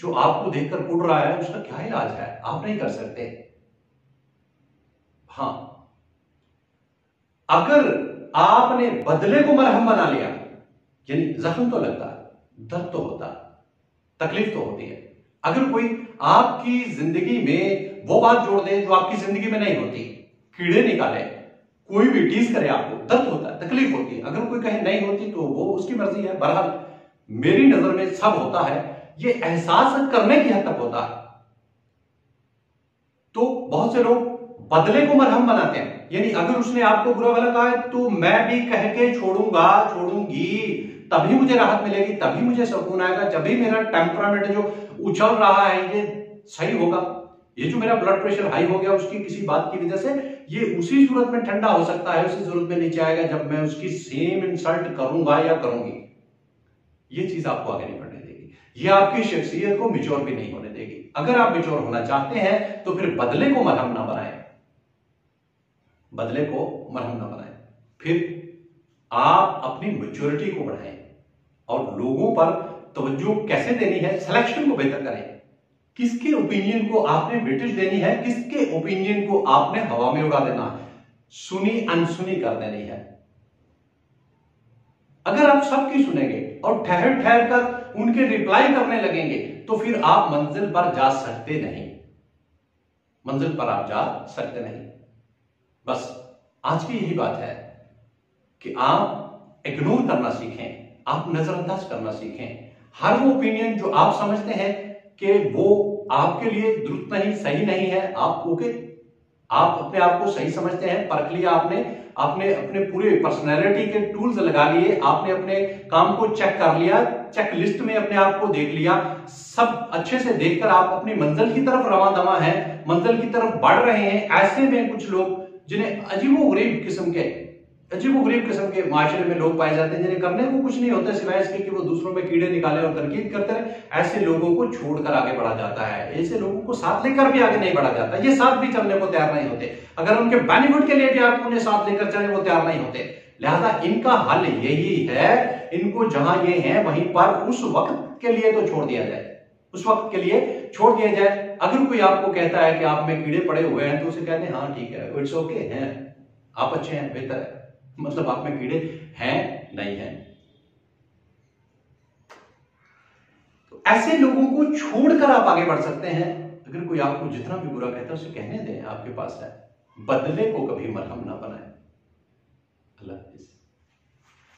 जो आपको देखकर उड़ रहा है उसका क्या इलाज है? आप नहीं कर सकते। हां, अगर आपने बदले को मरहम बना लिया, यानी जख्म तो लगता है, दर्द तो होता है, तकलीफ तो होती है। अगर कोई आपकी जिंदगी में वो बात जोड़ दे जो आपकी जिंदगी में नहीं होती, कीड़े निकाले, कोई भी टीज करे, आपको दर्द होता है, तकलीफ होती है। अगर कोई कहे नहीं होती तो वो उसकी मर्जी है। बहरहाल मेरी नजर में सब होता है, ये एहसास करने की हद तक होता है। तो बहुत से लोग बदले को मरहम बनाते हैं, यानी अगर उसने आपको बुरा भला कहा है तो मैं भी कह के छोड़ूंगा, छोड़ूंगी, तभी मुझे राहत मिलेगी, तभी मुझे सुकून आएगा, जब भी मेरा टेम्परामेंट जो उछल रहा है ये सही होगा। ये जो मेरा ब्लड प्रेशर हाई हो गया उसकी किसी बात की वजह से, ये उसी सूरत में ठंडा हो सकता है, उसी सूरत में नीचे आएगा जब मैं उसकी सेम इंसल्ट करूंगा या करूंगी। ये चीज आपको आगे नहीं बढ़ने देगी, ये आपकी शख्सियत को मैच्योर भी नहीं होने देगी। अगर आप मैच्योर होना चाहते हैं तो फिर बदले को मरहम ना बनाएं, बदले को मरहम ना बनाएं, फिर आप अपनी मैच्योरिटी को बढ़ाएं और लोगों पर तवज्जो कैसे देनी है, सिलेक्शन को बेहतर करें। किसके ओपिनियन को आपने वेटेज देनी है, किसके ओपिनियन को आपने हवा में उड़ा देना है, सुनी अनसुनी कर देनी है। अगर आप सबकी सुनेंगे और ठहर ठहर कर उनके रिप्लाई करने लगेंगे तो फिर आप मंजिल पर जा सकते नहीं, मंजिल पर आप जा सकते नहीं। बस आज की यही बात है कि आप इग्नोर करना सीखें, आप नजरअंदाज करना सीखें। हर वो ओपिनियन जो आप समझते हैं कि वो आपके लिए दुरुस्त नहीं, सही नहीं है, आप अपने आप को सही समझते हैं, परख लिया आपने अपने पूरे पर्सनैलिटी के टूल्स लगा लिए, आपने अपने काम को चेक कर लिया, चेक लिस्ट में अपने आप को देख लिया, सब अच्छे से देखकर आप अपनी मंजिल की तरफ रवां दवा हैं, मंजिल की तरफ बढ़ रहे हैं। ऐसे में कुछ लोग जिन्हें अजीबोगरीब किस्म के माशरे में लोग पाए जाते हैं, जिन्हें करने को कुछ नहीं होता सिवाय इसके कि वो दूसरों में कीड़े निकाले और तनकीद करते रहे, ऐसे लोगों को छोड़कर आगे बढ़ा जाता है, ऐसे लोगों को साथ लेकर भी आगे नहीं बढ़ा जाता। ये साथ भी चलने को तैयार नहीं होते, अगर उनके बेनिफिट के लिए भी आप उन्हें साथ लेकर चले वो तैयार नहीं होते। लिहाजा इनका हल यही है, इनको जहां ये है वहीं पर उस वक्त के लिए तो छोड़ दिया जाए, उस वक्त के लिए छोड़ दिया जाए। अगर कोई आपको कहता है कि आप में कीड़े पड़े हुए हैं तो उसे कहते हैं हाँ ठीक है, इट्स ओके है, आप अच्छे हैं, बेहतर है, मतलब आप में कीड़े हैं नहीं हैं। तो ऐसे लोगों को छोड़कर आप आगे बढ़ सकते हैं। अगर कोई आपको जितना भी बुरा कहता है उसे कहने दें, आपके पास है, बदले को कभी मरहम ना बनाए। अल्लाह हाफिज़।